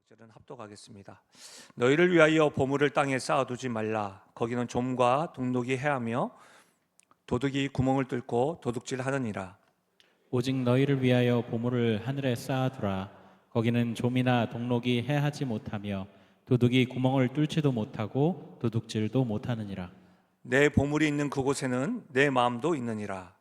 6절은 합독하겠습니다. 너희를 위하여 보물을 땅에 쌓아두지 말라. 거기는 좀과 동독이 해하며 도둑이 구멍을 뚫고 도둑질하느니라. 오직 너희를 위하여 보물을 하늘에 쌓아두라. 거기는 좀이나 동록이 해하지 못하며 도둑이 구멍을 뚫지도 못하고 도둑질도 못하느니라. 내 보물이 있는 그곳에는 내 마음도 있느니라.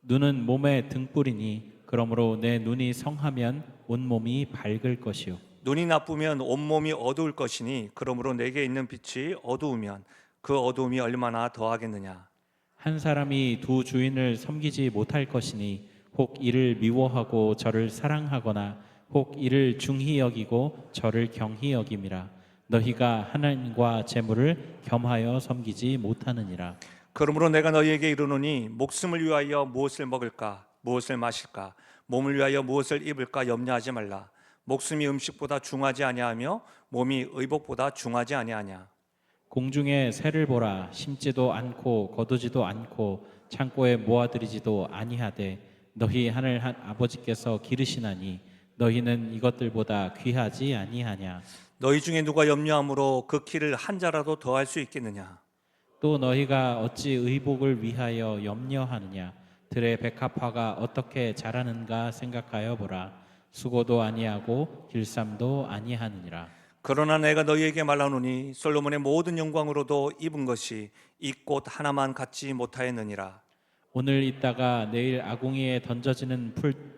눈은 몸의 등불이니 그러므로 내 눈이 성하면 온 몸이 밝을 것이요. 눈이 나쁘면 온몸이 어두울 것이니 그러므로 내게 있는 빛이 어두우면 그 어두움이 얼마나 더하겠느냐. 한 사람이 두 주인을 섬기지 못할 것이니 혹 이를 미워하고 저를 사랑하거나 혹 이를 중히 여기고 저를 경히 여김이라. 너희가 하나님과 재물을 겸하여 섬기지 못하느니라. 그러므로 내가 너희에게 이르노니 목숨을 위하여 무엇을 먹을까 무엇을 마실까 몸을 위하여 무엇을 입을까 염려하지 말라. 목숨이 음식보다 중하지 아니하며 몸이 의복보다 중하지 아니하냐. 공중에 새를 보라. 심지도 않고 거두지도 않고 창고에 모아들이지도 아니하되 너희 하늘 아버지께서 기르시나니 너희는 이것들보다 귀하지 아니하냐. 너희 중에 누가 염려함으로 그 키를 한 자라도 더할 수 있겠느냐. 또 너희가 어찌 의복을 위하여 염려하느냐. 들의 백합화가 어떻게 자라는가 생각하여 보라. 수고도 아니하고 길쌈도 아니하느니라. 그러나 내가 너희에게 말하노니 솔로몬의 모든 영광으로도 입은 것이 이 꽃 하나만 갖지 못하였느니라. 오늘 있다가 내일 아궁이에 던져지는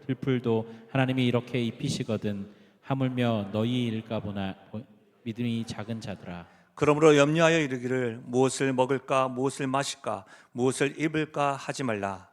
들풀도 하나님이 이렇게 입히시거든. 하물며 너희일까 보나 믿음이 작은 자들아. 그러므로 염려하여 이르기를 무엇을 먹을까 무엇을 마실까 무엇을 입을까 하지 말라.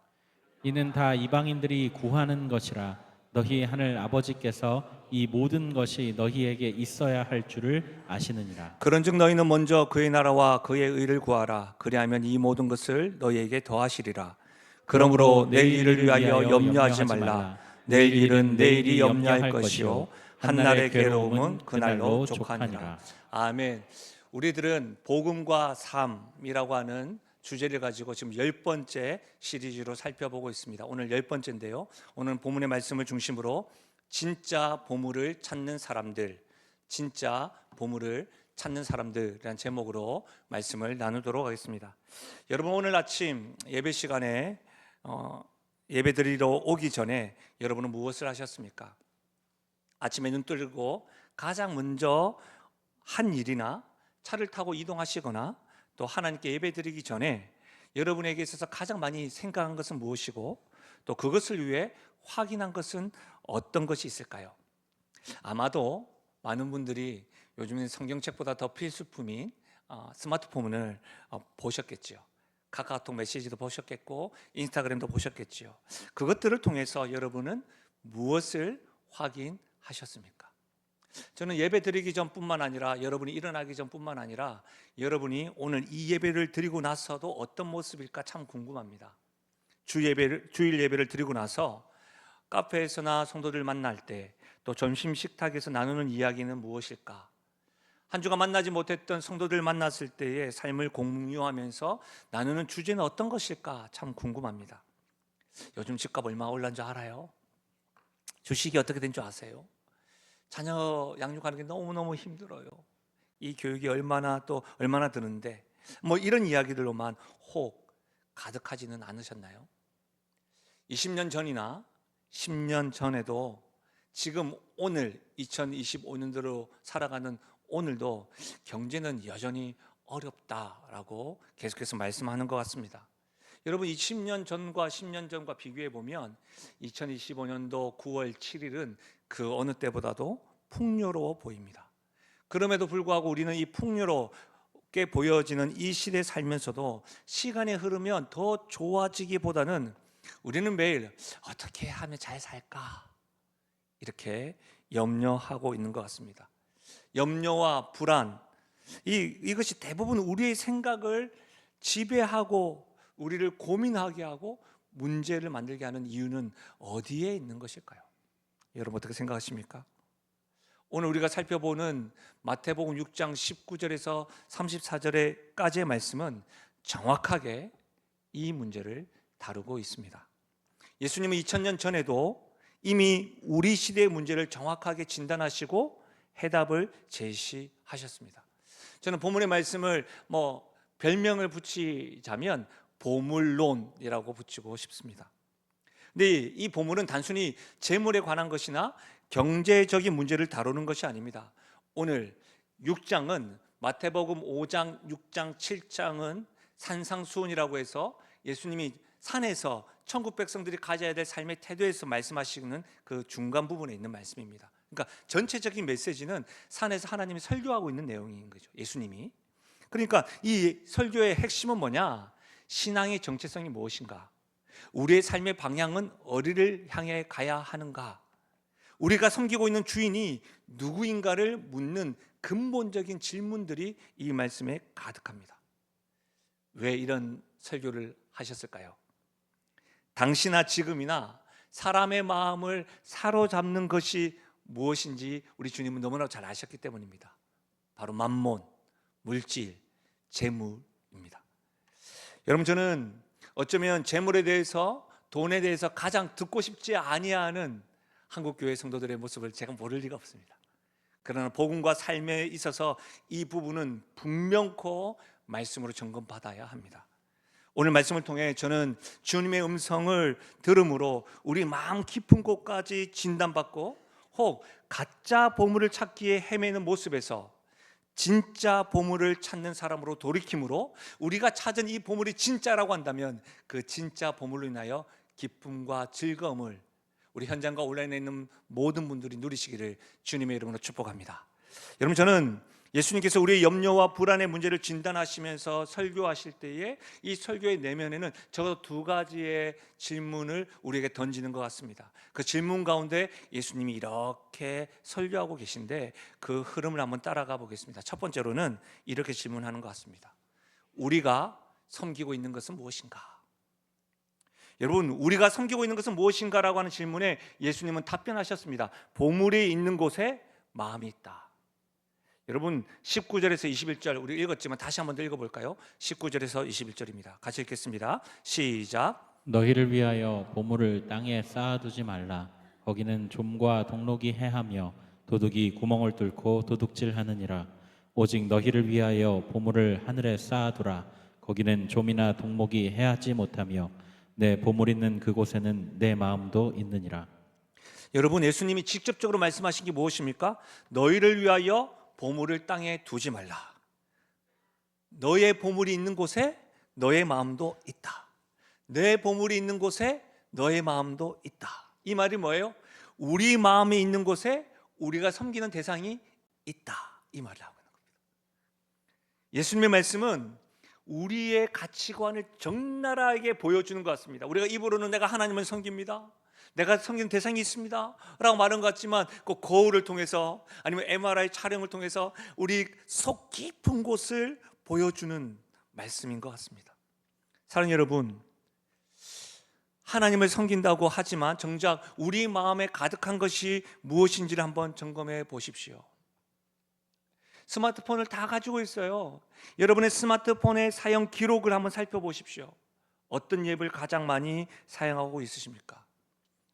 이는 다 이방인들이 구하는 것이라. 너희 하늘 아버지께서 이 모든 것이 너희에게 있어야 할 줄을 아시느니라. 그런즉 너희는 먼저 그의 나라와 그의 의를 구하라. 그리하면 이 모든 것을 너희에게 더하시리라. 그러므로 내일 일을 위하여 염려하지 말라. 내일 일은 내일이 염려할 것이요 한날의 괴로움은 그날로 족하니라. 아멘. 우리들은 복음과 삶이라고 하는 주제를 가지고 지금 10번째 시리즈로 살펴보고 있습니다. 오늘 10번째인데요. 오늘 본문의 말씀을 중심으로 진짜 보물을 찾는 사람들, 진짜 보물을 찾는 사람들이라는 제목으로 말씀을 나누도록 하겠습니다. 여러분 오늘 아침 예배 시간에 예배 드리러 오기 전에 여러분은 무엇을 하셨습니까? 아침에 눈 뜨고 가장 먼저 한 일이나 차를 타고 이동하시거나 또 하나님께 예배 드리기 전에 여러분에게 있어서 가장 많이 생각한 것은 무엇이고 또 그것을 위해 확인한 것은 어떤 것이 있을까요? 아마도 많은 분들이 요즘엔 성경책보다 더 필수품인 스마트폰을 보셨겠죠. 카카오톡 메시지도 보셨겠고 인스타그램도 보셨겠죠. 그것들을 통해서 여러분은 무엇을 확인하셨습니까? 저는 예배 드리기 전뿐만 아니라 여러분이 일어나기 전뿐만 아니라 여러분이 오늘 이 예배를 드리고 나서도 어떤 모습일까 참 궁금합니다. 주일 예배를 드리고 나서 카페에서나 성도들 만날 때 또 점심 식탁에서 나누는 이야기는 무엇일까? 한 주간 만나지 못했던 성도들 만났을 때의 삶을 공유하면서 나누는 주제는 어떤 것일까 참 궁금합니다. 요즘 집값 얼마 올랐는 줄 알아요? 주식이 어떻게 된 줄 아세요? 자녀 양육하는 게 너무너무 힘들어요. 이 교육이 얼마나 드는데 뭐 이런 이야기들로만 혹 가득하지는 않으셨나요? 20년 전이나 10년 전에도 지금 오늘 2025년도로 살아가는 오늘도 경제는 여전히 어렵다라고 계속해서 말씀하는 것 같습니다. 여러분 20년 전과 10년 전과 비교해 보면 2025년도 9월 7일은 그 어느 때보다도 풍요로워 보입니다. 그럼에도 불구하고 우리는 이 풍요롭게 보여지는 이 시대에 살면서도 시간이 흐르면 더 좋아지기보다는 우리는 매일 어떻게 하면 잘 살까 이렇게 염려하고 있는 것 같습니다. 염려와 불안 이것이 대부분 우리의 생각을 지배하고 우리를 고민하게 하고 문제를 만들게 하는 이유는 어디에 있는 것일까요? 여러분 어떻게 생각하십니까? 오늘 우리가 살펴보는 마태복음 6장 19절에서 34절까지의 말씀은 정확하게 이 문제를 다루고 있습니다. 예수님은 2000년 전에도 이미 우리 시대의 문제를 정확하게 진단하시고 해답을 제시하셨습니다. 저는 본문의 말씀을 별명을 붙이자면 보물론이라고 붙이고 싶습니다. 근데 이 보물은 단순히 재물에 관한 것이나 경제적인 문제를 다루는 것이 아닙니다. 오늘 6장은 마태복음 5장, 6장, 7장은 산상수훈이라고 해서 예수님이 산에서 천국 백성들이 가져야 될 삶의 태도에서 말씀하시는 그 중간 부분에 있는 말씀입니다. 그러니까 전체적인 메시지는 산에서 하나님이 설교하고 있는 내용인 거죠. 예수님이. 그러니까 이 설교의 핵심은 뭐냐? 신앙의 정체성이 무엇인가? 우리의 삶의 방향은 어디를 향해 가야 하는가? 우리가 섬기고 있는 주인이 누구인가를 묻는 근본적인 질문들이 이 말씀에 가득합니다. 왜 이런 설교를 하셨을까요? 당시나 지금이나 사람의 마음을 사로잡는 것이 무엇인지 우리 주님은 너무나 잘 아셨기 때문입니다. 바로 만몬, 물질, 재물입니다. 여러분, 저는 어쩌면 재물에 대해서, 돈에 대해서 가장 듣고 싶지 아니하는 한국교회 성도들의 모습을 제가 모를 리가 없습니다. 그러나 복음과 삶에 있어서 이 부분은 분명코 말씀으로 점검받아야 합니다. 오늘 말씀을 통해 저는 주님의 음성을 들음으로 우리 마음 깊은 곳까지 진단받고 혹 가짜 보물을 찾기에 헤매는 모습에서 진짜 보물을 찾는 사람으로 돌이킴으로 우리가 찾은 이 보물이 진짜라고 한다면 그 진짜 보물로 인하여 기쁨과 즐거움을 우리 현장과 온라인에 있는 모든 분들이 누리시기를 주님의 이름으로 축복합니다. 여러분, 저는 예수님께서 우리의 염려와 불안의 문제를 진단하시면서 설교하실 때에 이 설교의 내면에는 적어도 두 가지의 질문을 우리에게 던지는 것 같습니다. 그 질문 가운데 예수님이 이렇게 설교하고 계신데 그 흐름을 한번 따라가 보겠습니다. 첫 번째로는 이렇게 질문하는 것 같습니다. 우리가 섬기고 있는 것은 무엇인가? 여러분, 우리가 섬기고 있는 것은 무엇인가라고 하는 질문에 예수님은 답변하셨습니다. 보물이 있는 곳에 마음이 있다. 여러분, 19절에서 21절 우리 읽었지만 다시 한번 더 읽어볼까요? 19절에서 21절입니다. 같이 읽겠습니다. 시작. 너희를 위하여 보물을 땅에 쌓아두지 말라. 거기는 좀과 동록이 해하며 도둑이 구멍을 뚫고 도둑질하느니라. 오직 너희를 위하여 보물을 하늘에 쌓아두라. 거기는 좀이나 동목이 해하지 못하며 내 보물 있는 그곳에는 내 마음도 있느니라. 여러분, 예수님이 직접적으로 말씀하신 게 무엇입니까? 너희를 위하여 보물을 땅에 두지 말라. 너의 보물이 있는 곳에 너의 마음도 있다. 내 보물이 있는 곳에 너의 마음도 있다. 이 말이 뭐예요? 우리 마음이 있는 곳에 우리가 섬기는 대상이 있다. 이 말을 하고 있는 겁니다. 예수님의 말씀은 우리의 가치관을 적나라하게 보여주는 것 같습니다. 우리가 입으로는 내가 하나님을 섬깁니다, 내가 섬기는 대상이 있습니다 라고 말한 것 같지만 꼭 거울을 통해서 아니면 MRI 촬영을 통해서 우리 속 깊은 곳을 보여주는 말씀인 것 같습니다. 사랑하는 여러분, 하나님을 섬긴다고 하지만 정작 우리 마음에 가득한 것이 무엇인지를 한번 점검해 보십시오. 스마트폰을 다 가지고 있어요. 여러분의 스마트폰의 사용 기록을 한번 살펴보십시오. 어떤 앱을 가장 많이 사용하고 있으십니까?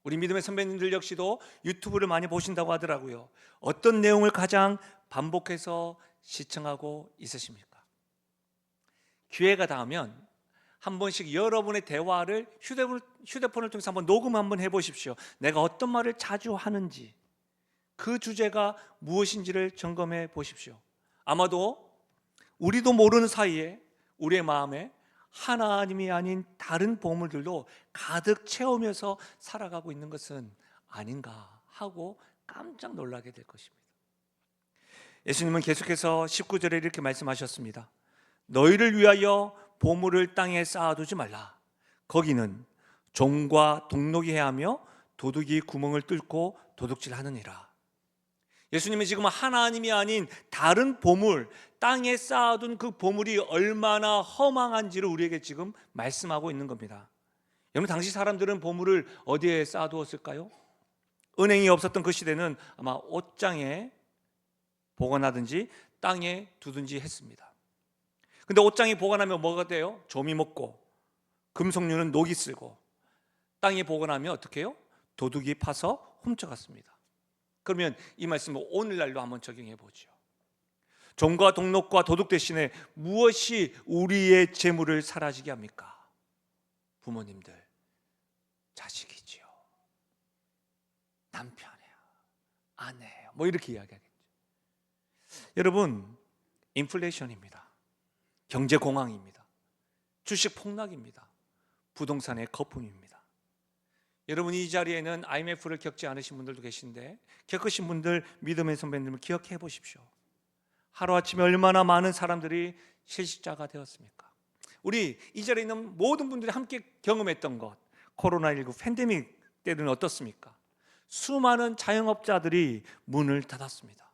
우리 믿음의 선배님들 역시도 유튜브를 많이 보신다고 하더라고요. 어떤 내용을 가장 반복해서 시청하고 있으십니까? 기회가 닿으면 한 번씩 여러분의 대화를 휴대폰을 통해서 한번 녹음 한번 해보십시오. 내가 어떤 말을 자주 하는지, 그 주제가 무엇인지를 점검해 보십시오. 아마도 우리도 모르는 사이에 우리의 마음에 하나님이 아닌 다른 보물들도 가득 채우면서 살아가고 있는 것은 아닌가 하고 깜짝 놀라게 될 것입니다. 예수님은 계속해서 19절에 이렇게 말씀하셨습니다. 너희를 위하여 보물을 땅에 쌓아두지 말라. 거기는 종과 동록이 해하며 도둑이 구멍을 뚫고 도둑질하느니라. 예수님은 지금 하나님이 아닌 다른 보물, 땅에 쌓아둔 그 보물이 얼마나 허망한지를 우리에게 지금 말씀하고 있는 겁니다. 여러분, 당시 사람들은 보물을 어디에 쌓아두었을까요? 은행이 없었던 그 시대는 아마 옷장에 보관하든지 땅에 두든지 했습니다. 근데 옷장에 보관하면 뭐가 돼요? 좀이 먹고, 금속류는 녹이 쓸고, 땅에 보관하면 어떻게 해요? 도둑이 파서 훔쳐갔습니다. 그러면 이 말씀을 오늘날로 한번 적용해 보죠. 종과 동록과 도둑 대신에 무엇이 우리의 재물을 사라지게 합니까? 부모님들, 자식이지요. 남편이에요, 아내예요. 뭐 이렇게 이야기하겠죠. 여러분, 인플레이션입니다. 경제 공황입니다. 주식 폭락입니다. 부동산의 거품입니다. 여러분, 이 자리에는 IMF를 겪지 않으신 분들도 계신데 겪으신 분들, 믿음의 선배님을 기억해 보십시오. 하루아침에 얼마나 많은 사람들이 실직자가 되었습니까? 우리 이 자리에 있는 모든 분들이 함께 경험했던 것, 코로나19 팬데믹 때는 어떻습니까? 수많은 자영업자들이 문을 닫았습니다.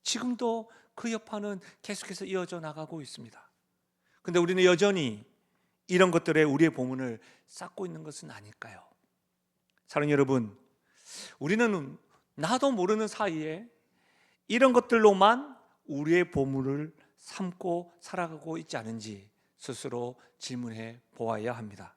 지금도 그 여파는 계속해서 이어져 나가고 있습니다. 그런데 우리는 여전히 이런 것들에 우리의 보문을 쌓고 있는 것은 아닐까요? 사랑하는 여러분, 우리는 나도 모르는 사이에 이런 것들로만 우리의 보물을 삼고 살아가고 있지 않은지 스스로 질문해 보아야 합니다.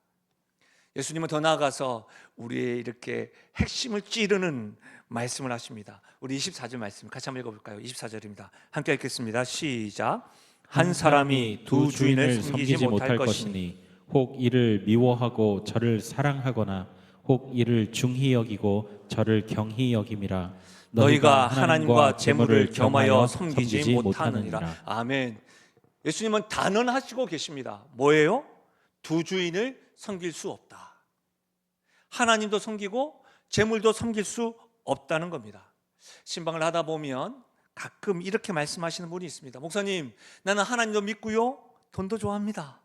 예수님은 더 나아가서 우리의 이렇게 핵심을 찌르는 말씀을 하십니다. 우리 24절 말씀 같이 한번 읽어볼까요? 24절입니다. 함께 읽겠습니다. 시작. 한 사람이 두 주인을 섬기지 못할 것이니 혹 이를 미워하고 저를 사랑하거나 혹 이를 중히 여기고 저를 경히 여김이라. 너희가 하나님과 재물을 겸하여 섬기지 못하느니라. 아멘. 예수님은 단언하시고 계십니다. 뭐예요? 두 주인을 섬길 수 없다. 하나님도 섬기고 재물도 섬길 수 없다는 겁니다. 신방을 하다 보면 가끔 이렇게 말씀하시는 분이 있습니다. 목사님, 나는 하나님도 믿고요, 돈도 좋아합니다.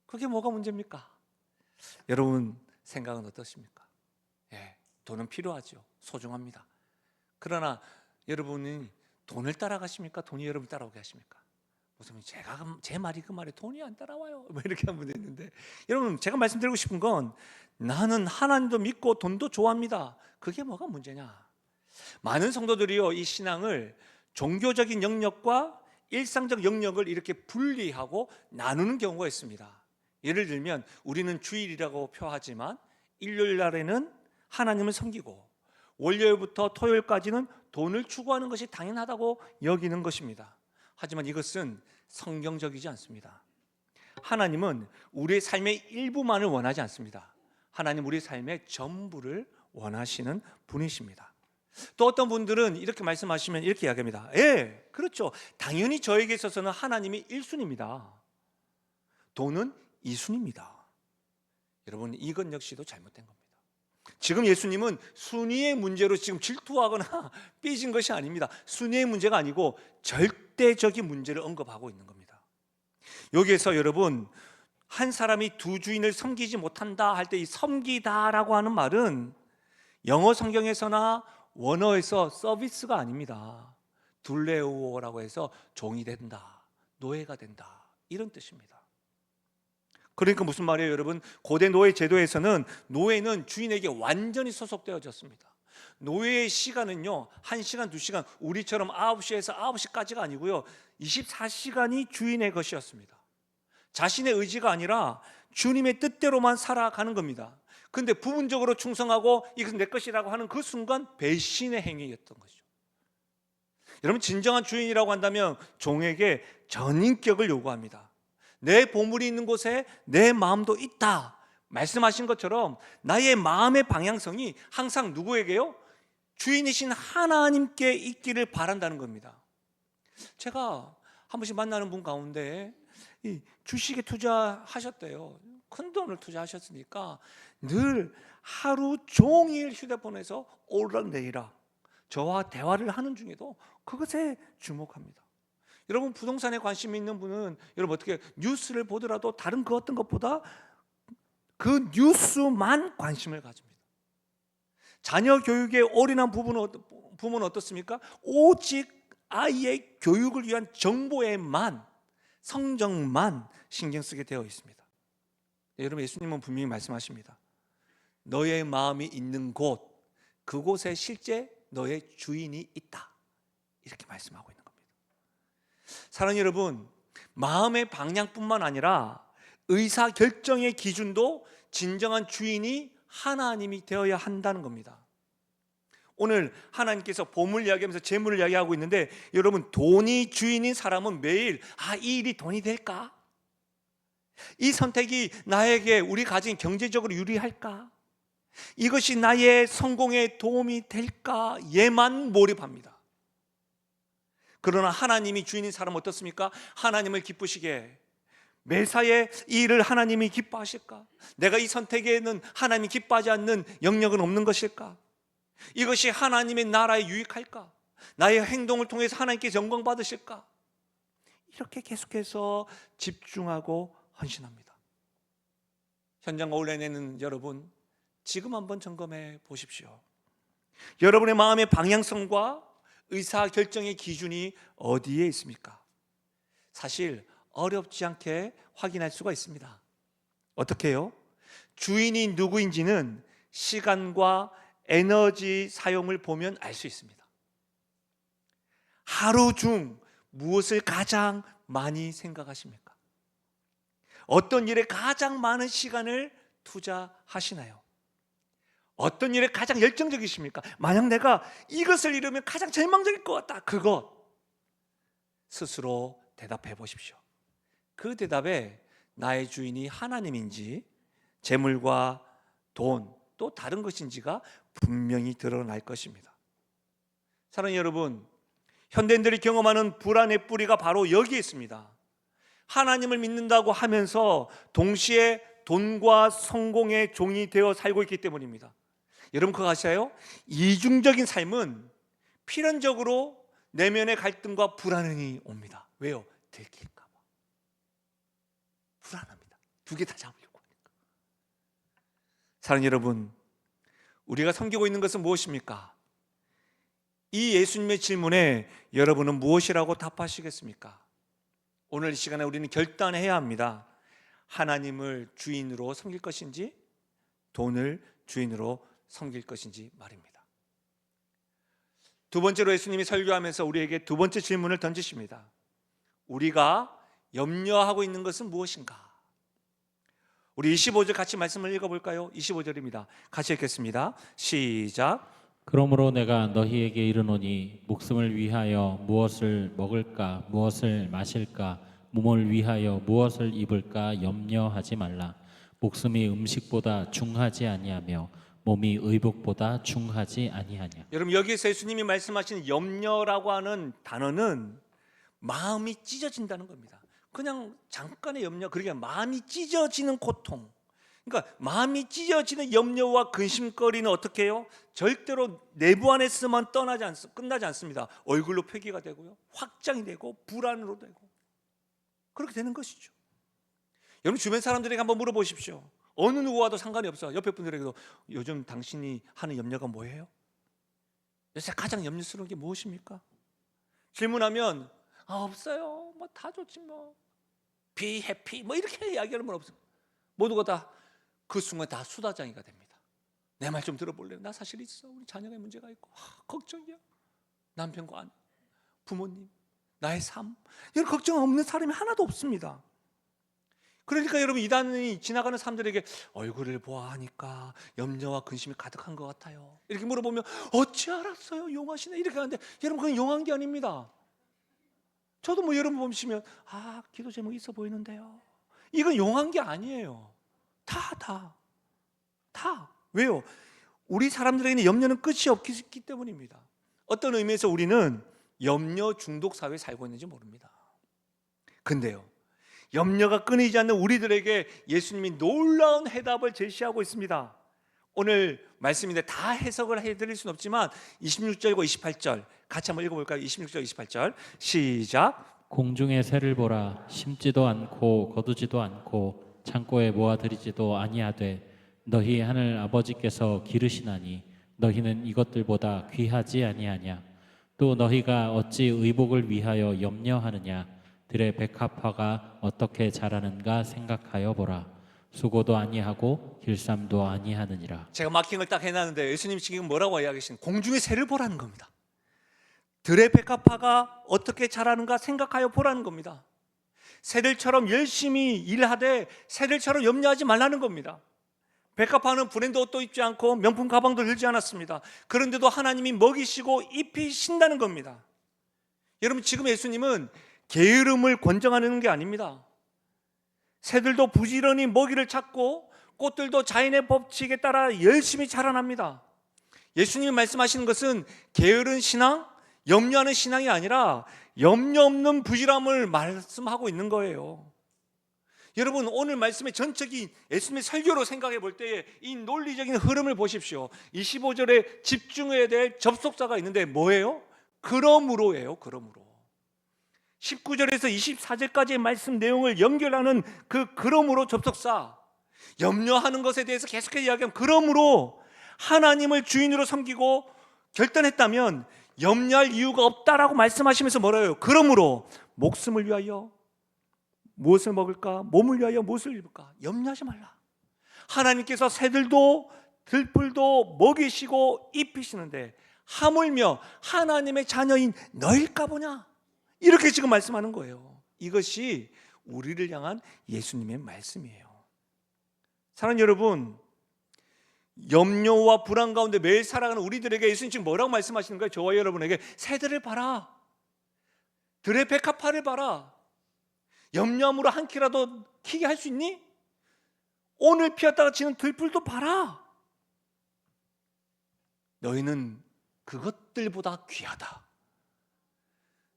그게 뭐가 문제입니까? 여러분 생각은 어떠십니까? 예, 돈은 필요하죠. 소중합니다. 그러나 여러분이 돈을 따라가십니까? 돈이 여러분을 따라오게 하십니까? 무슨 제 말이 그 말에 돈이 안 따라와요, 뭐 이렇게 한 분도 있는데, 여러분 제가 말씀드리고 싶은 건 나는 하나님도 믿고 돈도 좋아합니다. 그게 뭐가 문제냐? 많은 성도들이요, 이 신앙을 종교적인 영역과 일상적 영역을 이렇게 분리하고 나누는 경우가 있습니다. 예를 들면 우리는 주일이라고 표하지만 일요일 날에는 하나님을 섬기고 월요일부터 토요일까지는 돈을 추구하는 것이 당연하다고 여기는 것입니다. 하지만 이것은 성경적이지 않습니다. 하나님은 우리의 삶의 일부만을 원하지 않습니다. 하나님 우리 삶의 전부를 원하시는 분이십니다. 또 어떤 분들은 이렇게 말씀하시면 이렇게 이야기합니다. 예, 그렇죠. 당연히 저에게 있어서는 하나님이 1순위입니다. 돈은 2순위입니다. 여러분, 이건 역시도 잘못된 겁니다. 지금 예수님은 순위의 문제로 지금 질투하거나 삐진 것이 아닙니다. 순위의 문제가 아니고 절대적인 문제를 언급하고 있는 겁니다. 여기에서 여러분, 한 사람이 두 주인을 섬기지 못한다 할 때 이 섬기다라고 하는 말은 영어 성경에서나 원어에서 서비스가 아닙니다. 둘레오라고 해서 종이 된다, 노예가 된다, 이런 뜻입니다. 그러니까 무슨 말이에요, 여러분? 고대 노예 제도에서는 노예는 주인에게 완전히 소속되어졌습니다. 노예의 시간은요, 1시간, 2시간, 우리처럼 9시에서 9시까지가 아니고요, 24시간이 주인의 것이었습니다. 자신의 의지가 아니라 주님의 뜻대로만 살아가는 겁니다. 그런데 부분적으로 충성하고 이것은 내 것이라고 하는 그 순간 배신의 행위였던 거죠. 여러분, 진정한 주인이라고 한다면 종에게 전인격을 요구합니다. 내 보물이 있는 곳에 내 마음도 있다 말씀하신 것처럼 나의 마음의 방향성이 항상 누구에게요? 주인이신 하나님께 있기를 바란다는 겁니다. 제가 한 번씩 만나는 분 가운데 이 주식에 투자하셨대요. 큰 돈을 투자하셨으니까 늘 하루 종일 휴대폰에서 오르락내리락 저와 대화를 하는 중에도 그것에 주목합니다. 여러분, 부동산에 관심이 있는 분은 여러분 어떻게 뉴스를 보더라도 다른 그 어떤 것보다 그 뉴스만 관심을 가집니다. 자녀 교육에 올인한 부모는 어떻습니까? 오직 아이의 교육을 위한 정보에만, 성적만 신경 쓰게 되어 있습니다. 여러분, 예수님은 분명히 말씀하십니다. 너의 마음이 있는 곳, 그곳에 실제 너의 주인이 있다, 이렇게 말씀하고 있는 겁니다. 사랑하는 여러분, 마음의 방향뿐만 아니라 의사결정의 기준도 진정한 주인이 하나님이 되어야 한다는 겁니다. 오늘 하나님께서 보물 이야기하면서 재물을 이야기하고 있는데, 여러분, 돈이 주인인 사람은 매일 이 일이 돈이 될까? 이 선택이 나에게, 우리 가정이 경제적으로 유리할까? 이것이 나의 성공에 도움이 될까? 얘만 몰입합니다. 그러나 하나님이 주인인 사람은 어떻습니까? 하나님을 기쁘시게, 매사에 이 일을 하나님이 기뻐하실까? 내가 이 선택에는 하나님이 기뻐하지 않는 영역은 없는 것일까? 이것이 하나님의 나라에 유익할까? 나의 행동을 통해서 하나님께 영광 받으실까? 이렇게 계속해서 집중하고 헌신합니다. 현장과 온라인에는 여러분, 지금 한번 점검해 보십시오. 여러분의 마음의 방향성과 의사결정의 기준이 어디에 있습니까? 사실 어렵지 않게 확인할 수가 있습니다. 어떻게 해요? 주인이 누구인지는 시간과 에너지 사용을 보면 알 수 있습니다. 하루 중 무엇을 가장 많이 생각하십니까? 어떤 일에 가장 많은 시간을 투자하시나요? 어떤 일에 가장 열정적이십니까? 만약 내가 이것을 이루면 가장 절망적일 것 같다, 그것 스스로 대답해 보십시오. 그 대답에 나의 주인이 하나님인지 재물과 돈 또 다른 것인지가 분명히 드러날 것입니다. 사랑하는 여러분, 현대인들이 경험하는 불안의 뿌리가 바로 여기에 있습니다. 하나님을 믿는다고 하면서 동시에 돈과 성공의 종이 되어 살고 있기 때문입니다. 여러분 그거 아세요? 이중적인 삶은 필연적으로 내면의 갈등과 불안이 옵니다. 왜요? 들킬까 봐 불안합니다. 두 개 다 잡으려고 하니까. 사랑하는 여러분, 우리가 섬기고 있는 것은 무엇입니까? 이 예수님의 질문에 여러분은 무엇이라고 답하시겠습니까? 오늘 이 시간에 우리는 결단해야 합니다. 하나님을 주인으로 섬길 것인지 돈을 주인으로 섬길 것인지 말입니다. 두 번째로 예수님이 설교하면서 우리에게 두 번째 질문을 던지십니다. 우리가 염려하고 있는 것은 무엇인가? 우리 25절 같이 말씀을 읽어볼까요? 25절입니다. 같이 읽겠습니다. 시작. 그러므로 내가 너희에게 이르노니 목숨을 위하여 무엇을 먹을까 무엇을 마실까 몸을 위하여 무엇을 입을까 염려하지 말라. 목숨이 음식보다 중하지 아니하며 몸이 의복보다 중하지 아니하냐. 여러분 여기에서 예수님이 말씀하신 염려라고 하는 단어는 마음이 찢어진다는 겁니다. 그냥 잠깐의 염려, 그러니까 마음이 찢어지는 고통. 그러니까 마음이 찢어지는 염려와 근심거리는 어떻게 해요? 절대로 내부 안에서만 끝나지 않습니다. 얼굴로 표기가 되고요, 확장이 되고 불안으로 되고 그렇게 되는 것이죠. 여러분 주변 사람들에게 한번 물어보십시오. 어느 누구와도 상관이 없어. 옆에 분들에게도 요즘 당신이 하는 염려가 뭐예요? 요새 가장 염려스러운 게 무엇입니까? 질문하면 없어요. 뭐 다 좋지 뭐. Be happy 뭐 이렇게 이야기하는 분 없어요. 모두가 다 그 순간 다 수다장이가 됩니다. 내 말 좀 들어볼래요? 나 사실 있어. 우리 자녀가 문제가 있고 걱정이야. 남편과 아내, 부모님, 나의 삶, 이런 걱정 없는 사람이 하나도 없습니다. 그러니까 여러분 이단이 지나가는 사람들에게 얼굴을 보아하니까 염려와 근심이 가득한 것 같아요. 이렇게 물어보면 어찌 알았어요? 용하시네. 이렇게 하는데 여러분 그건 용한 게 아닙니다. 저도 뭐 여러분 보시면 기도 제목이 있어 보이는데요. 이건 용한 게 아니에요. 다. 왜요? 우리 사람들에게는 염려는 끝이 없기 때문입니다. 어떤 의미에서 우리는 염려 중독 사회에 살고 있는지 모릅니다. 근데요, 염려가 끊이지 않는 우리들에게 예수님이 놀라운 해답을 제시하고 있습니다. 오늘 말씀인데 다 해석을 해드릴 수는 없지만 26절과 28절 같이 한번 읽어볼까요? 26절 28절 시작. 공중의 새를 보라. 심지도 않고 거두지도 않고 창고에 모아들이지도 아니하되 너희 하늘 아버지께서 기르시나니 너희는 이것들보다 귀하지 아니하냐. 또 너희가 어찌 의복을 위하여 염려하느냐. 들의 백합화가 어떻게 자라는가 생각하여 보라. 수고도 아니하고 길쌈도 아니하느니라. 제가 마킹을 딱 해놨는데 예수님 지금 뭐라고 이야기하시는? 공중의 새를 보라는 겁니다. 들의 백합화가 어떻게 자라는가 생각하여 보라는 겁니다. 새들처럼 열심히 일하되 새들처럼 염려하지 말라는 겁니다. 백합화는 브랜드 옷도 입지 않고 명품 가방도 들지 않았습니다. 그런데도 하나님이 먹이시고 입히신다는 겁니다. 여러분, 지금 예수님은 게으름을 권장하는 게 아닙니다. 새들도 부지런히 먹이를 찾고 꽃들도 자연의 법칙에 따라 열심히 자라납니다. 예수님이 말씀하시는 것은 게으른 신앙, 염려하는 신앙이 아니라 염려 없는 부지런함을 말씀하고 있는 거예요. 여러분, 오늘 말씀의 전적인 예수님의 설교로 생각해 볼 때에 이 논리적인 흐름을 보십시오. 25절에 집중해야 될 접속사가 있는데 뭐예요? 그러므로예요. 그러므로. 19절에서 24절까지의 말씀 내용을 연결하는 그 그러므로 접속사, 염려하는 것에 대해서 계속해서 이야기하면 그러므로 하나님을 주인으로 섬기고 결단했다면 염려할 이유가 없다라고 말씀하시면서 뭐라요? 그러므로 목숨을 위하여 무엇을 먹을까? 몸을 위하여 무엇을 입을까? 염려하지 말라. 하나님께서 새들도 들풀도 먹이시고 입히시는데 하물며 하나님의 자녀인 너일까 보냐? 이렇게 지금 말씀하는 거예요. 이것이 우리를 향한 예수님의 말씀이에요. 사랑하는 여러분, 염려와 불안 가운데 매일 살아가는 우리들에게 예수님 지금 뭐라고 말씀하시는 거예요? 저와 여러분에게 새들을 봐라, 들의 백합화를 봐라. 염려함으로 한 키라도 키게 할 수 있니? 오늘 피었다가 지는 들풀도 봐라. 너희는 그것들보다 귀하다.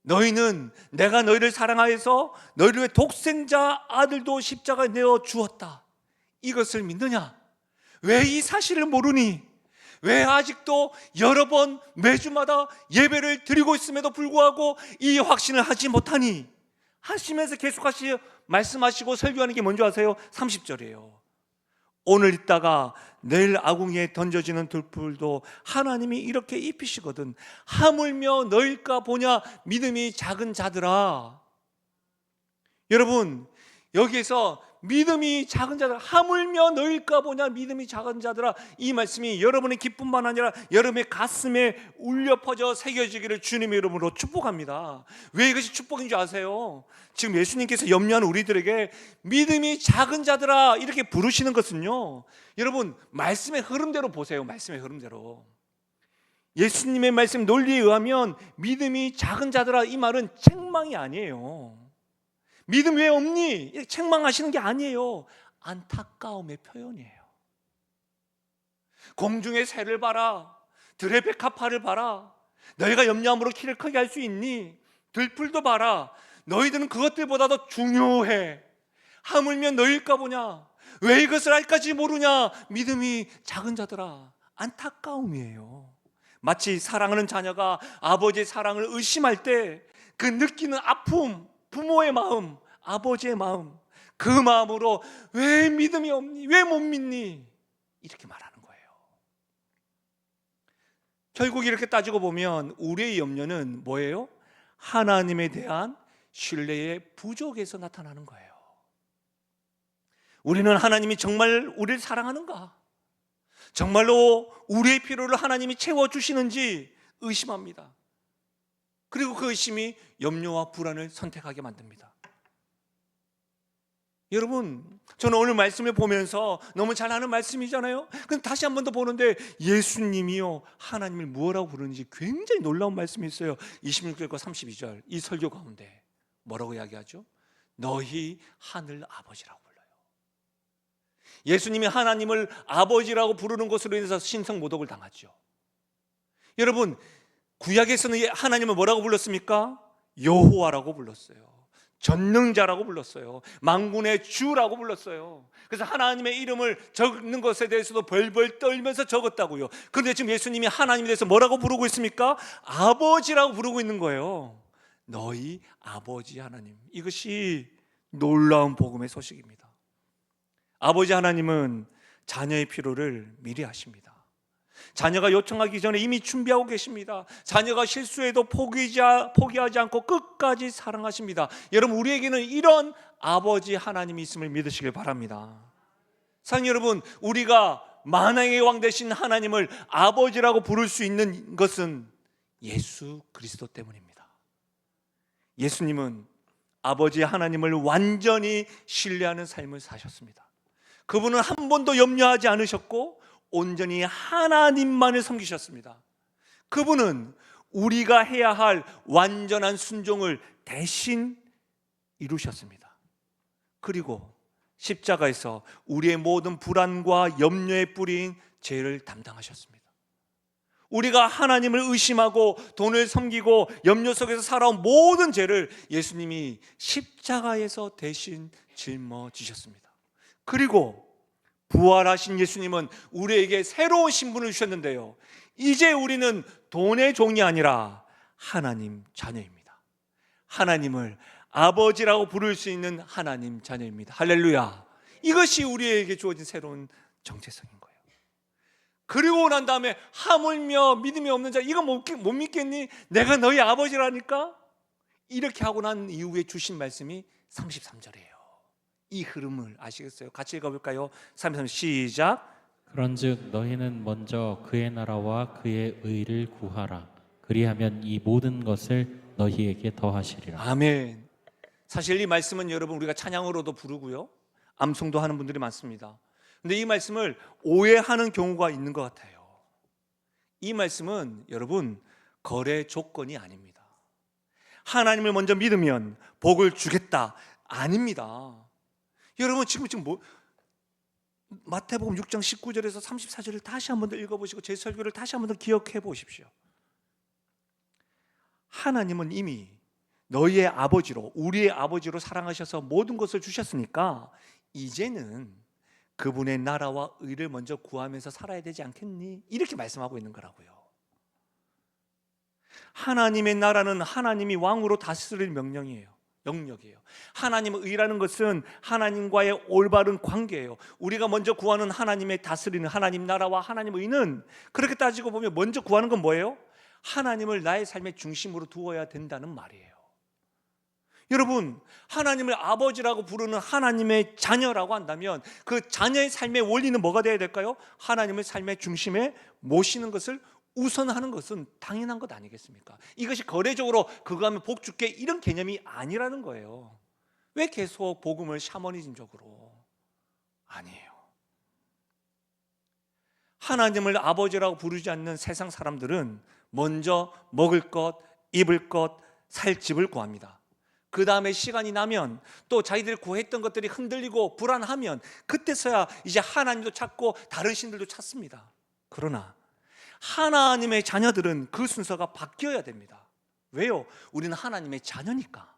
너희는 내가 너희를 사랑하여서 너희를 위해 독생자 아들도 십자가에 내어 주었다. 이것을 믿느냐? 왜 이 사실을 모르니? 왜 아직도 여러 번 매주마다 예배를 드리고 있음에도 불구하고 이 확신을 하지 못하니? 하시면서 계속 말씀하시고 설교하는 게 뭔지 아세요? 30절이에요. 오늘 있다가 내일 아궁이에 던져지는 들풀도 하나님이 이렇게 입히시거든. 하물며 너일까 보냐 믿음이 작은 자들아. 여러분, 여기에서 믿음이 작은 자들아, 하물며 너일까 보냐 믿음이 작은 자들아, 이 말씀이 여러분의 기쁨만 아니라 여러분의 가슴에 울려 퍼져 새겨지기를 주님의 이름으로 축복합니다. 왜 이것이 축복인 줄 아세요? 지금 예수님께서 염려하는 우리들에게 믿음이 작은 자들아 이렇게 부르시는 것은요, 여러분 말씀의 흐름대로 보세요. 말씀의 흐름대로. 예수님의 말씀 논리에 의하면 믿음이 작은 자들아, 이 말은 책망이 아니에요. 믿음 왜 없니? 책망하시는 게 아니에요. 안타까움의 표현이에요. 공중의 새를 봐라, 들의 백합화를 봐라. 너희가 염려함으로 키를 크게 할 수 있니? 들풀도 봐라. 너희들은 그것들보다 더 중요해. 하물며 너희일까 보냐? 왜 이것을 알까지 모르냐? 믿음이 작은 자들아. 안타까움이에요. 마치 사랑하는 자녀가 아버지의 사랑을 의심할 때 그 느끼는 아픔, 부모의 마음, 아버지의 마음, 그 마음으로 왜 믿음이 없니? 왜 못 믿니? 이렇게 말하는 거예요. 결국 이렇게 따지고 보면 우리의 염려는 뭐예요? 하나님에 대한 신뢰의 부족에서 나타나는 거예요. 우리는 하나님이 정말 우리를 사랑하는가? 정말로 우리의 필요를 하나님이 채워주시는지 의심합니다. 그리고 그 의심이 염려와 불안을 선택하게 만듭니다. 여러분, 저는 오늘 말씀을 보면서 너무 잘 아는 말씀이잖아요. 그럼 다시 한 번 더 보는데 예수님이요 하나님을 무엇라고 부르는지 굉장히 놀라운 말씀이 있어요. 26절과 32절 이 설교 가운데 뭐라고 이야기하죠? 너희 하늘 아버지라고 불러요. 예수님이 하나님을 아버지라고 부르는 것으로 인해서 신성모독을 당하죠. 여러분, 구약에서는 하나님을 뭐라고 불렀습니까? 여호와라고 불렀어요. 전능자라고 불렀어요. 만군의 주라고 불렀어요. 그래서 하나님의 이름을 적는 것에 대해서도 벌벌 떨면서 적었다고요. 그런데 지금 예수님이 하나님에 대해서 뭐라고 부르고 있습니까? 아버지라고 부르고 있는 거예요. 너희 아버지 하나님. 이것이 놀라운 복음의 소식입니다. 아버지 하나님은 자녀의 필요를 미리 아십니다. 자녀가 요청하기 전에 이미 준비하고 계십니다. 자녀가 실수해도 포기하지 않고 끝까지 사랑하십니다. 여러분, 우리에게는 이런 아버지 하나님이 있음을 믿으시길 바랍니다. 사랑하는 여러분, 우리가 만왕의 왕 되신 하나님을 아버지라고 부를 수 있는 것은 예수 그리스도 때문입니다. 예수님은 아버지 하나님을 완전히 신뢰하는 삶을 사셨습니다. 그분은 한 번도 염려하지 않으셨고 온전히 하나님만을 섬기셨습니다. 그분은 우리가 해야 할 완전한 순종을 대신 이루셨습니다. 그리고 십자가에서 우리의 모든 불안과 염려의 뿌리인 죄를 담당하셨습니다. 우리가 하나님을 의심하고 돈을 섬기고 염려 속에서 살아온 모든 죄를 예수님이 십자가에서 대신 짊어지셨습니다. 그리고 부활하신 예수님은 우리에게 새로운 신분을 주셨는데요, 이제 우리는 돈의 종이 아니라 하나님 자녀입니다. 하나님을 아버지라고 부를 수 있는 하나님 자녀입니다. 할렐루야. 이것이 우리에게 주어진 새로운 정체성인 거예요. 그리고 난 다음에 하물며 믿음이 없는 자, 이거 못 믿겠니? 내가 너희 아버지라니까? 이렇게 하고 난 이후에 주신 말씀이 33절이에요. 이 흐름을 아시겠어요? 같이 읽어볼까요? 33절 시작. 그런즉 너희는 먼저 그의 나라와 그의 의를 구하라. 그리하면 이 모든 것을 너희에게 더하시리라. 아멘. 사실 이 말씀은 여러분 우리가 찬양으로도 부르고요, 암송도 하는 분들이 많습니다. 근데 이 말씀을 오해하는 경우가 있는 것 같아요. 이 말씀은 여러분 거래 조건이 아닙니다. 하나님을 먼저 믿으면 복을 주겠다, 아닙니다. 여러분 지금 마태복음 6장 19절에서 34절을 다시 한번 더 읽어보시고 제 설교를 다시 한번 더 기억해 보십시오. 하나님은 이미 너희의 아버지로, 우리의 아버지로 사랑하셔서 모든 것을 주셨으니까 이제는 그분의 나라와 의를 먼저 구하면서 살아야 되지 않겠니? 이렇게 말씀하고 있는 거라고요. 하나님의 나라는 하나님이 왕으로 다스릴 영역이에요. 하나님의 의라는 것은 하나님과의 올바른 관계예요. 우리가 먼저 구하는 하나님의 다스리는 하나님 나라와 하나님의 의는, 그렇게 따지고 보면 먼저 구하는 건 뭐예요? 하나님을 나의 삶의 중심으로 두어야 된다는 말이에요. 여러분, 하나님을 아버지라고 부르는 하나님의 자녀라고 한다면 그 자녀의 삶의 원리는 뭐가 되어야 될까요? 하나님의 삶의 중심에 모시는 것을 우선하는 것은 당연한 것 아니겠습니까? 이것이 거래적으로 그거 하면 복 줄게 이런 개념이 아니라는 거예요. 왜 계속 복음을 샤머니즘적으로? 아니에요. 하나님을 아버지라고 부르지 않는 세상 사람들은 먼저 먹을 것, 입을 것, 살 집을 구합니다. 그 다음에 시간이 나면 또 자기들이 구했던 것들이 흔들리고 불안하면 그때서야 이제 하나님도 찾고 다른 신들도 찾습니다. 그러나 하나님의 자녀들은 그 순서가 바뀌어야 됩니다. 왜요? 우리는 하나님의 자녀니까.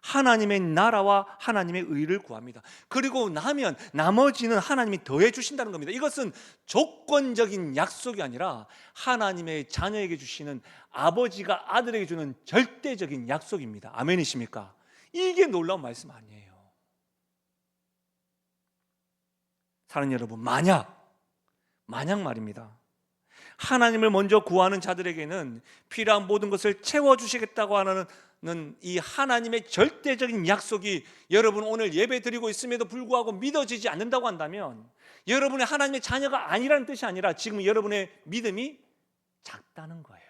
하나님의 나라와 하나님의 의를 구합니다. 그리고 나면 나머지는 하나님이 더해 주신다는 겁니다. 이것은 조건적인 약속이 아니라 하나님의 자녀에게 주시는, 아버지가 아들에게 주는 절대적인 약속입니다. 아멘이십니까? 이게 놀라운 말씀 아니에요. 사랑하는 여러분, 만약 말입니다, 하나님을 먼저 구하는 자들에게는 필요한 모든 것을 채워주시겠다고 하는 이 하나님의 절대적인 약속이 여러분 오늘 예배 드리고 있음에도 불구하고 믿어지지 않는다고 한다면 여러분의 하나님의 자녀가 아니라는 뜻이 아니라 지금 여러분의 믿음이 작다는 거예요.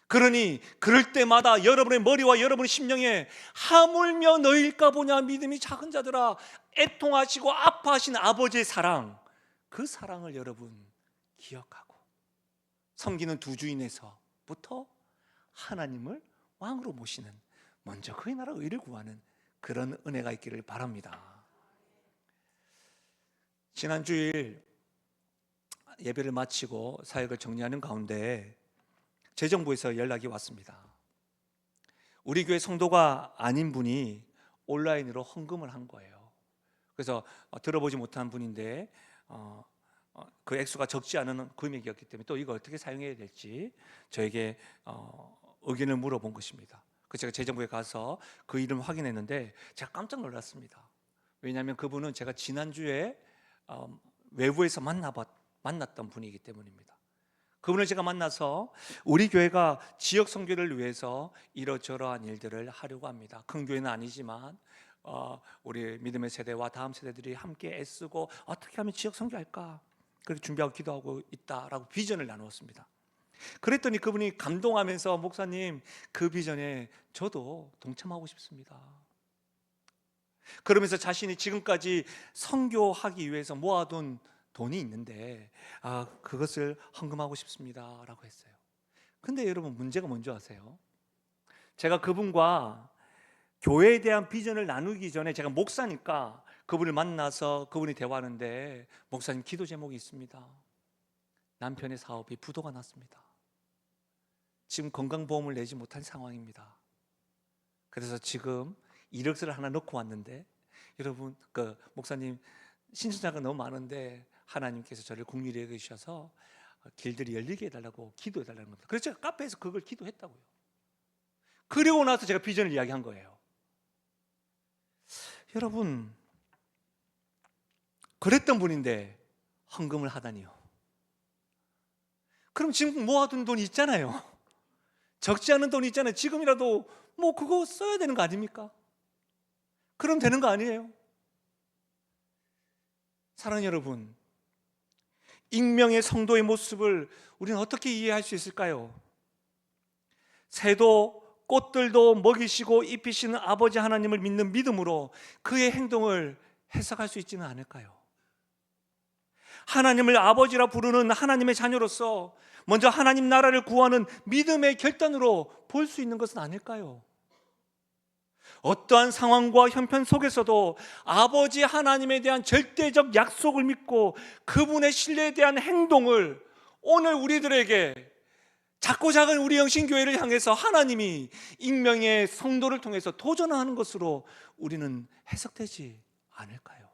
그러니 그럴 때마다 여러분의 머리와 여러분의 심령에 하물며 너희일까 보냐, 믿음이 작은 자들아, 애통하시고 아파하신 아버지의 사랑, 그 사랑을 여러분 기억하고 섬기는 두 주인에서부터 하나님을 왕으로 모시는, 먼저 그의 나라 의를 구하는 그런 은혜가 있기를 바랍니다. 지난 주일 예배를 마치고 사역을 정리하는 가운데 재정부에서 연락이 왔습니다. 우리 교회 성도가 아닌 분이 온라인으로 헌금을 한 거예요. 그래서 들어보지 못한 분인데 그 액수가 적지 않은 금액이었기 때문에 또 이거 어떻게 사용해야 될지 저에게 의견을 물어본 것입니다. 그래서 제가 재정부에 가서 그 이름 확인했는데 제가 깜짝 놀랐습니다. 왜냐하면 그분은 제가 지난주에 외부에서 만났던 분이기 때문입니다. 그분을 제가 만나서 우리 교회가 지역 선교를 위해서 이러저러한 일들을 하려고 합니다. 큰 교회는 아니지만 우리 믿음의 세대와 다음 세대들이 함께 애쓰고 어떻게 하면 지역 선교할까, 그렇게 준비하고 기도하고 있다라고 비전을 나누었습니다. 그랬더니 그분이 감동하면서, 목사님, 그 비전에 저도 동참하고 싶습니다. 그러면서 자신이 지금까지 선교하기 위해서 모아둔 돈이 있는데 그것을 헌금하고 싶습니다 라고 했어요. 근데 여러분, 문제가 뭔지 아세요? 제가 그분과 교회에 대한 비전을 나누기 전에, 제가 목사니까 그분을 만나서 그분이 대화하는데, 목사님, 기도 제목이 있습니다. 남편의 사업이 부도가 났습니다. 지금 건강보험을 내지 못한 상황입니다. 그래서 지금 이력서를 하나 넣고 왔는데, 여러분, 목사님, 신청자가 너무 많은데 하나님께서 저를 긍휼히 여기셔서 길들이 열리게 해달라고 기도해달라는 겁니다. 그래서 제가 카페에서 그걸 기도했다고요. 그리고 나서 제가 비전을 이야기한 거예요. 여러분, 그랬던 분인데 헌금을 하다니요. 그럼 지금 모아둔 돈이 있잖아요. 적지 않은 돈이 있잖아요. 지금이라도 그거 써야 되는 거 아닙니까? 그럼 되는 거 아니에요? 사랑하는 여러분, 익명의 성도의 모습을 우리는 어떻게 이해할 수 있을까요? 새도 꽃들도 먹이시고 입히시는 아버지 하나님을 믿는 믿음으로 그의 행동을 해석할 수 있지는 않을까요? 하나님을 아버지라 부르는 하나님의 자녀로서 먼저 하나님 나라를 구하는 믿음의 결단으로 볼 수 있는 것은 아닐까요? 어떠한 상황과 형편 속에서도 아버지 하나님에 대한 절대적 약속을 믿고 그분의 신뢰에 대한 행동을 오늘 우리들에게, 작고 작은 우리 영신교회를 향해서 하나님이 익명의 성도를 통해서 도전하는 것으로 우리는 해석되지 않을까요?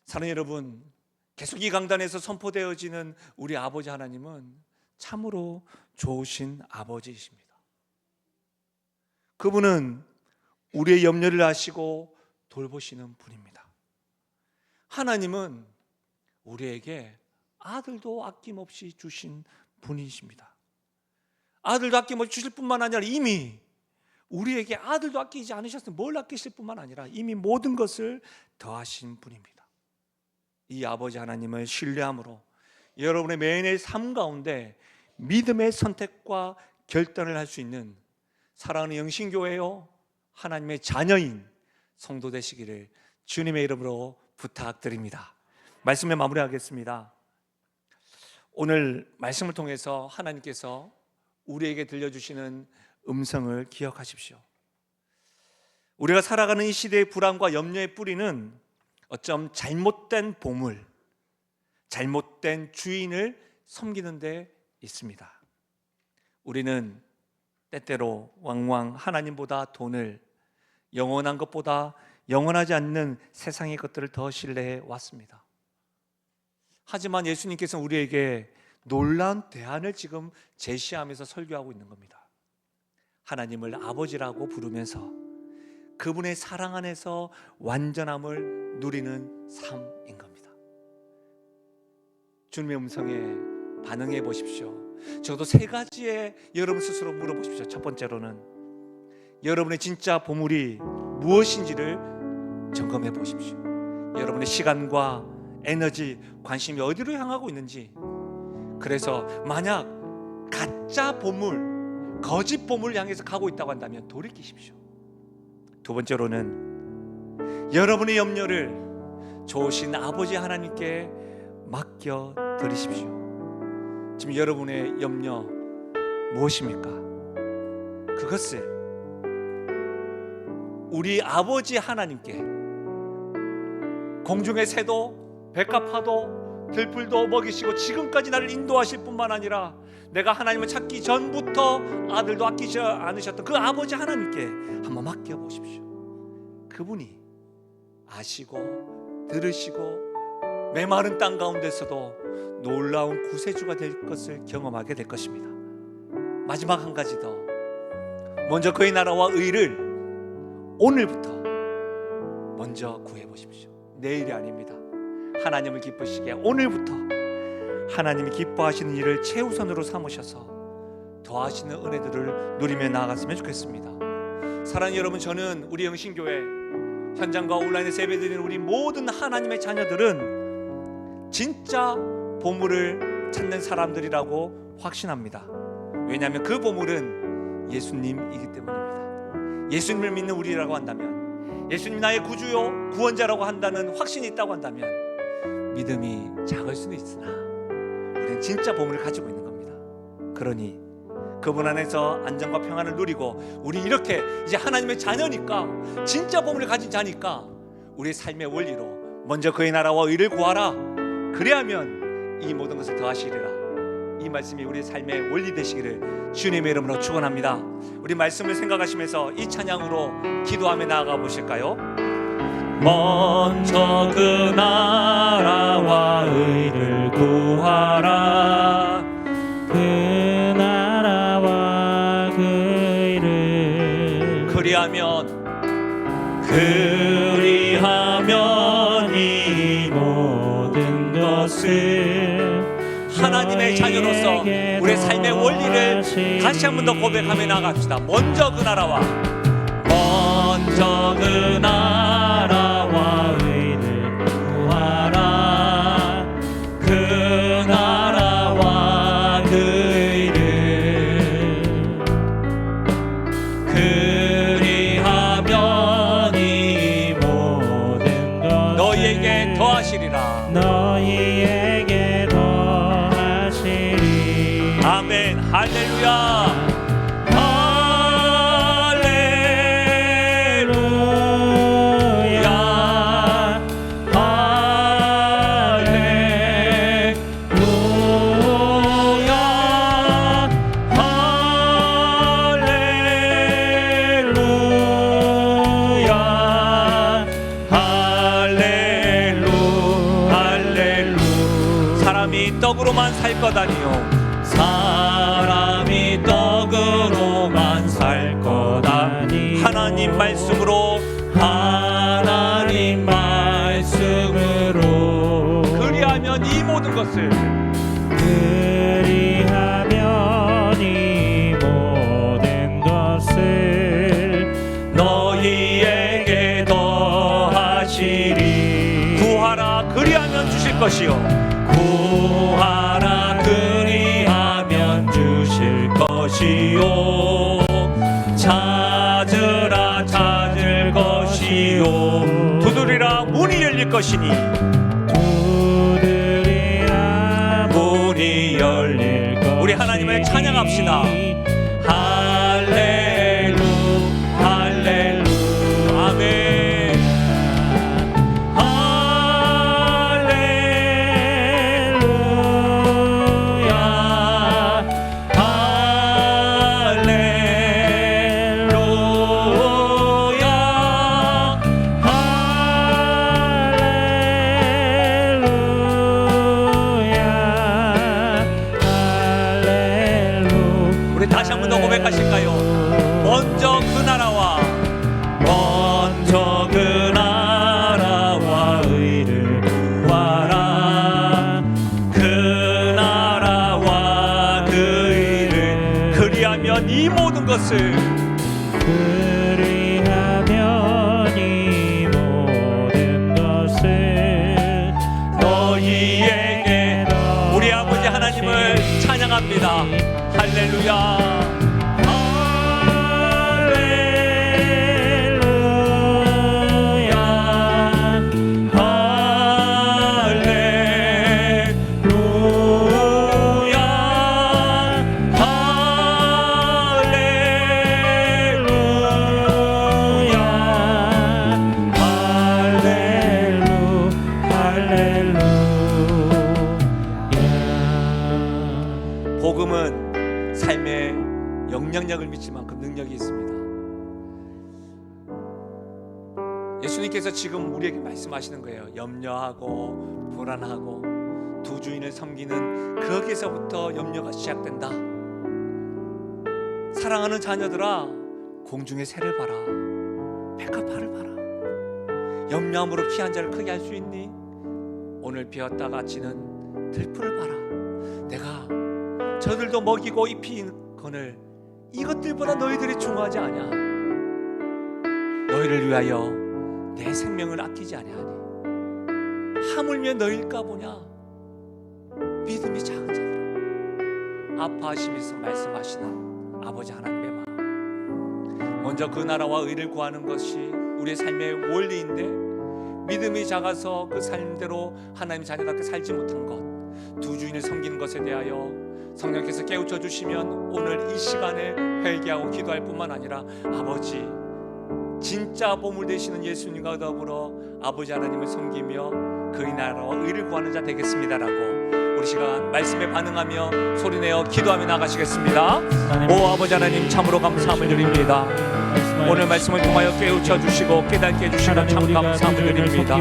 사랑하는 여러분, 계속 이 강단에서 선포되어지는 우리 아버지 하나님은 참으로 좋으신 아버지이십니다. 그분은 우리의 염려를 아시고 돌보시는 분입니다. 하나님은 우리에게 아들도 아낌없이 주신 분이십니다. 아들도 아낌없이 주실 뿐만 아니라 이미 우리에게 아들도 아끼지 않으셨으면 뭘 아끼실 뿐만 아니라 이미 모든 것을 더하신 분입니다. 이 아버지 하나님을 신뢰함으로 여러분의 매일의 삶 가운데 믿음의 선택과 결단을 할 수 있는 사랑하는 영신교회요, 하나님의 자녀인 성도 되시기를 주님의 이름으로 부탁드립니다. 말씀을 마무리하겠습니다. 오늘 말씀을 통해서 하나님께서 우리에게 들려주시는 음성을 기억하십시오. 우리가 살아가는 이 시대의 불안과 염려의 뿌리는 어쩜 잘못된 보물, 잘못된 주인을 섬기는 데 있습니다. 우리는 때때로 왕왕 하나님보다 돈을, 영원한 것보다 영원하지 않는 세상의 것들을 더 신뢰해 왔습니다. 하지만 예수님께서는 우리에게 놀라운 대안을 지금 제시하면서 설교하고 있는 겁니다. 하나님을 아버지라고 부르면서 그분의 사랑 안에서 완전함을 누리는 삶인 겁니다. 주님의 음성에 반응해 보십시오. 적어도 3가지의 여러분 스스로 물어보십시오. 첫 번째로는 여러분의 진짜 보물이 무엇인지를 점검해 보십시오. 여러분의 시간과 에너지, 관심이 어디로 향하고 있는지. 그래서 만약 가짜 보물, 거짓 보물을 향해서 가고 있다고 한다면 돌이키십시오. 두 번째로는 여러분의 염려를 좋으신 아버지 하나님께 맡겨 드리십시오. 지금 여러분의 염려 무엇입니까? 그것을 우리 아버지 하나님께, 공중의 새도 백합화도 들풀도 먹이시고 지금까지 나를 인도하실 뿐만 아니라 내가 하나님을 찾기 전부터 아들도 아끼지 않으셨던 그 아버지 하나님께 한번 맡겨보십시오. 그분이 아시고 들으시고 메마른 땅 가운데서도 놀라운 구세주가 될 것을 경험하게 될 것입니다. 마지막 한 가지 더, 먼저 그의 나라와 의를 오늘부터 먼저 구해보십시오. 내일이 아닙니다. 하나님을 기쁘시게 오늘부터 하나님이 기뻐하시는 일을 최우선으로 삼으셔서 더하시는 은혜들을 누리며 나아갔으면 좋겠습니다. 사랑하는 여러분, 저는 우리 영신교회 현장과 온라인에서 예배드리는 우리 모든 하나님의 자녀들은 진짜 보물을 찾는 사람들이라고 확신합니다. 왜냐하면 그 보물은 예수님이기 때문입니다. 예수님을 믿는 우리라고 한다면, 예수님 나의 구주요 구원자라고 한다는 확신이 있다고 한다면 믿음이 작을 수도 있으나 우리는 진짜 보물을 가지고 있는 겁니다. 그러니 그분 안에서 안정과 평안을 누리고, 우리 이렇게 이제 하나님의 자녀니까, 진짜 보물을 가진 자니까 우리의 삶의 원리로 먼저 그의 나라와 의를 구하라, 그래야면 이 모든 것을 더하시리라. 이 말씀이 우리의 삶의 원리 되시기를 주님의 이름으로 축원합니다. 우리 말씀을 생각하시면서 이 찬양으로 기도하며 나아가 보실까요? 먼저 그 나라와 의를 구하라, 그 나라와 그 의를 그리하면 이 모든 것을, 하나님의 자녀로서 우리의 삶의 원리를 다시 한 번 더 고백하며 나갑시다. 먼저 그 나라와 의를 구하라, 그 나라와 그 의를 그리하면 이 모든 것 너희에게 더하시리라. 너희에게 더하시리. 아멘. 할렐루야. 떡으로만 살 것 아니요, 사람이 떡으로만 살 것 아니. 하나님 말씀으로, 하나님 말씀으로 그리하면 이 모든 것을, 그리하면 이 모든 것을 너희에게 더하시리. 구하라, 그리하면 주실 것이요, 구하라, 그리하면 주실 것이요, 찾으라, 찾을 것이요, 두드리라, 문이 열릴 것이니, 두드리라, 문이 열릴 것이니. 우리 하나님을 찬양합시다. 할렐루, 할렐루, 아멘. 다시 한 번 더 고백하실까요? 먼저 그 나라와 의를 구하라, 그 나라와 그 의를 그리하면 이 모든 것을, 그리하면 이 모든 것을 너희에게. 우리 아버지 하나님을 찬양합니다. 할렐루야. 복음은 삶의 영향력을 미칠 만큼 능력이 있습니다. 예수님께서 지금 우리에게 말씀하시는 거예요. 염려하고 불안하고 두 주인을 섬기는 거기서부터 염려가 시작된다. 사랑하는 자녀들아, 공중의 새를 봐라, 백합화를 봐라. 염려함으로 피 한 자를 크게 할 수 있니? 오늘 비었다가 지는 들풀을 봐라. 내가 저들도 먹이고 입히거늘 이것들보다 너희들이 중요하지 않냐? 너희를 위하여 내 생명을 아끼지 아니하니 하물며 너희일까 보냐? 믿음이 작은 자들아, 아파하시면서 말씀하시는 아버지 하나님의 마음, 먼저 그 나라와 의를 구하는 것이 우리의 삶의 원리인데, 믿음이 작아서 그 삶대로 하나님의 자녀답게 살지 못한 것, 두 주인을 섬기는 것에 대하여 성령께서 깨우쳐 주시면 오늘 이 시간에 회개하고 기도할 뿐만 아니라, 아버지, 진짜 보물 되시는 예수님과 더불어 아버지 하나님을 섬기며 그의 나라와 의를 구하는 자 되겠습니다라고 우리 시간 말씀에 반응하며 소리내어 기도하며 나가시겠습니다. 오 아버지 하나님, 참으로 감사함을 드립니다. 오늘 말씀을 통하여 깨우쳐 주시고 깨닫게 해주시고 참 감사함을 드립니다.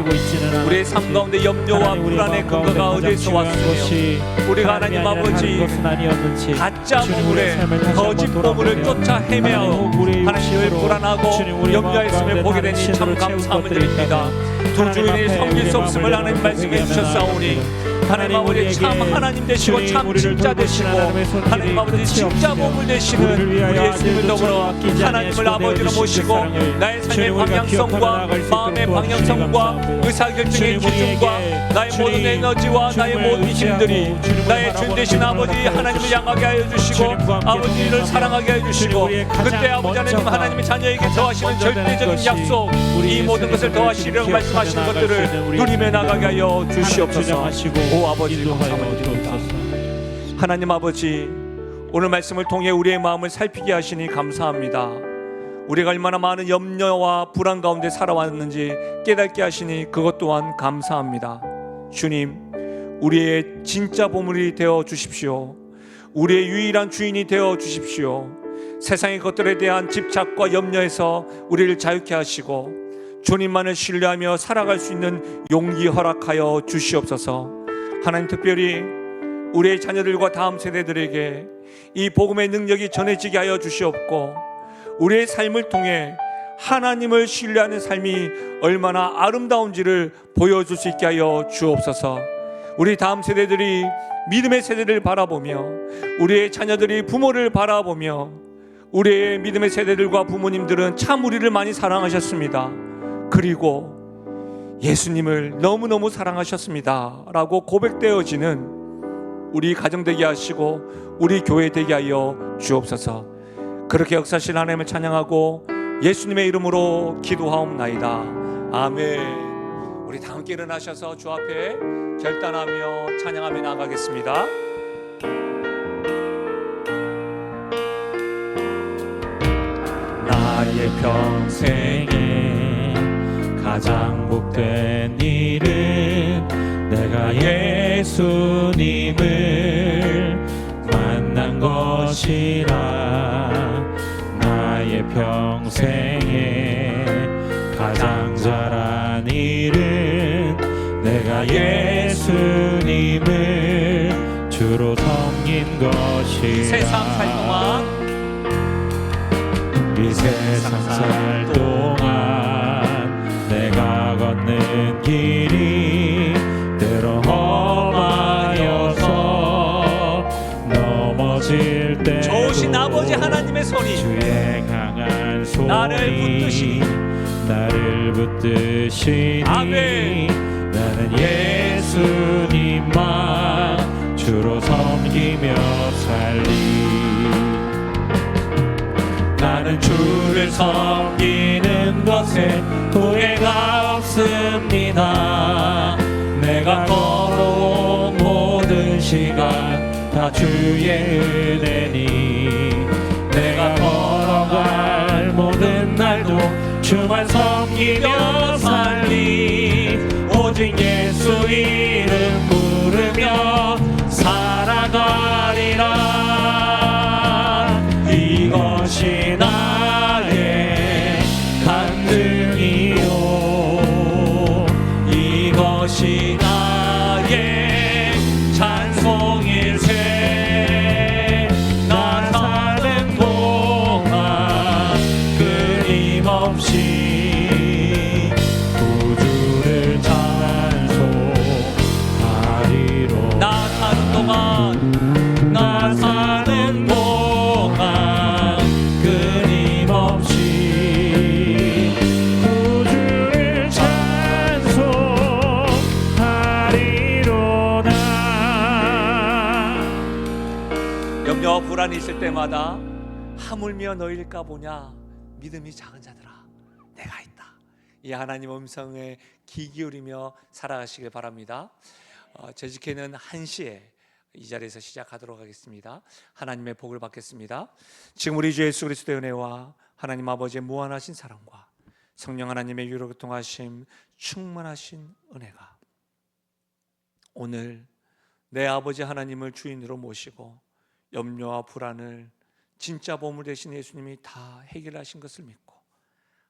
우리의 삶 가운데 염려와 불안의 근거가 어디에서 왔으며, 우리가 하나님 아버지 가짜 보물에 거짓 보물을 쫓아 헤매하오 하나님을 불안하고 염려했음을 보게 되니 참 감사함을 드립니다. 두 주인을 섬길 수 없음을 하나님 말씀해 주셨사오니, 하나님 아버지 참 하나님 되시고 참 진짜 되시고 하나님 아버지 진짜 보물 되시는 우리 예수님을 더불어 하나님을 아버지로 모시고 나의 삶의 방향성과 마음의 방향성과 의사결정의 기준과 나의 모든 에너지와 나의 모든 힘들이 나의 주인 되신 아버지 하나님을 향하게 하여 주시고 아버지를 사랑하게 하여 주시고, 그때 아버지 하나님 하나님의 자녀에게 더하시는 절대적인 약속, 이 모든 것을 더하시려고 말씀하신 것들을 누리며 나가게 하여 주시옵소서. 오 아버지 감사합니다. 하나님 아버지, 오늘 말씀을 통해 우리의 마음을 살피게 하시니 감사합니다. 우리가 얼마나 많은 염려와 불안 가운데 살아왔는지 깨닫게 하시니 그것 또한 감사합니다. 주님, 우리의 진짜 보물이 되어 주십시오. 우리의 유일한 주인이 되어 주십시오. 세상의 것들에 대한 집착과 염려에서 우리를 자유케 하시고 주님만을 신뢰하며 살아갈 수 있는 용기 허락하여 주시옵소서. 하나님, 특별히 우리의 자녀들과 다음 세대들에게 이 복음의 능력이 전해지게 하여 주시옵고, 우리의 삶을 통해 하나님을 신뢰하는 삶이 얼마나 아름다운지를 보여줄 수 있게 하여 주옵소서. 우리 다음 세대들이 믿음의 세대를 바라보며, 우리의 자녀들이 부모를 바라보며, 우리의 믿음의 세대들과 부모님들은 참 우리를 많이 사랑하셨습니다. 그리고 예수님을 너무너무 사랑하셨습니다 라고 고백되어지는 우리 가정 되게 하시고 우리 교회 되게 하여 주옵소서. 그렇게 역사하신 하나님을 찬양하고 예수님의 이름으로 기도하옵나이다. 아멘. 우리 다 함께 일어나셔서 주 앞에 결단하며 찬양하며 나가겠습니다. 나의 평생에 가장 복된 일은 내가 예수님을 만난 것이라. 나의 평생에 가장 잘한 일은 내가 예수님을 주로 섬긴 것이라. 이 세상 살 동안, 이 세상 살 동안 내가 걷는 길이 때로 험하여서 넘어질 때 좋으신 아버지 하나님의 손이 주의 강한 손이 나를 붙드시니 아멘. 나는 예수님만 주로 섬기며 살리. 나는 주를 섬기는 것에 후회가 없습니다. 내가 걸어온 모든 시간 다 주의 은혜니, 내가 걸어갈 모든 날도 주만 섬기며 살리. 오직 예수 이름 부르며 살아가리라. 이것이 나의 간증이요, 이것이 나의 찬송일세. 나 사는 동안 끊임없이 구주를 찬송하리로. 나 사는 동안, 나 사는 동안 끊임없이 구주를 찬송하리로다. 염려와 불안이 있을 때마다 하물며 너일까 보냐, 믿음이 작은 자들아, 내가 있다. 이 하나님 음성에 귀 기울이며 살아가시길 바랍니다. 재직회는 1시에 이 자리에서 시작하도록 하겠습니다. 하나님의 복을 받겠습니다. 지금 우리 주 예수 그리스도의 은혜와 하나님 아버지의 무한하신 사랑과 성령 하나님의 유로 교통하심 충만하신 은혜가 오늘 내 아버지 하나님을 주인으로 모시고 염려와 불안을 진짜 보물 되신 예수님이 다 해결하신 것을 믿고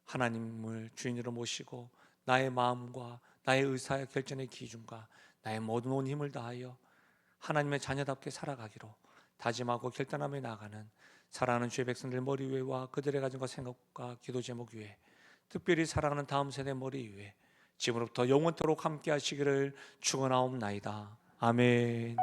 하나님을 주인으로 모시고 나의 마음과 나의 의사 결정의 기준과 나의 모든 온 힘을 다하여 하나님의 자녀답게 살아가기로 다짐하고 결단하며 나아가는 사랑하는 주의 백성들 머리 위에와 그들의 가정과 생각과 기도 제목 위에, 특별히 사랑하는 다음 세대 머리 위에 지금부터 영원토록 함께 하시기를 축원하옵나이다. 아멘.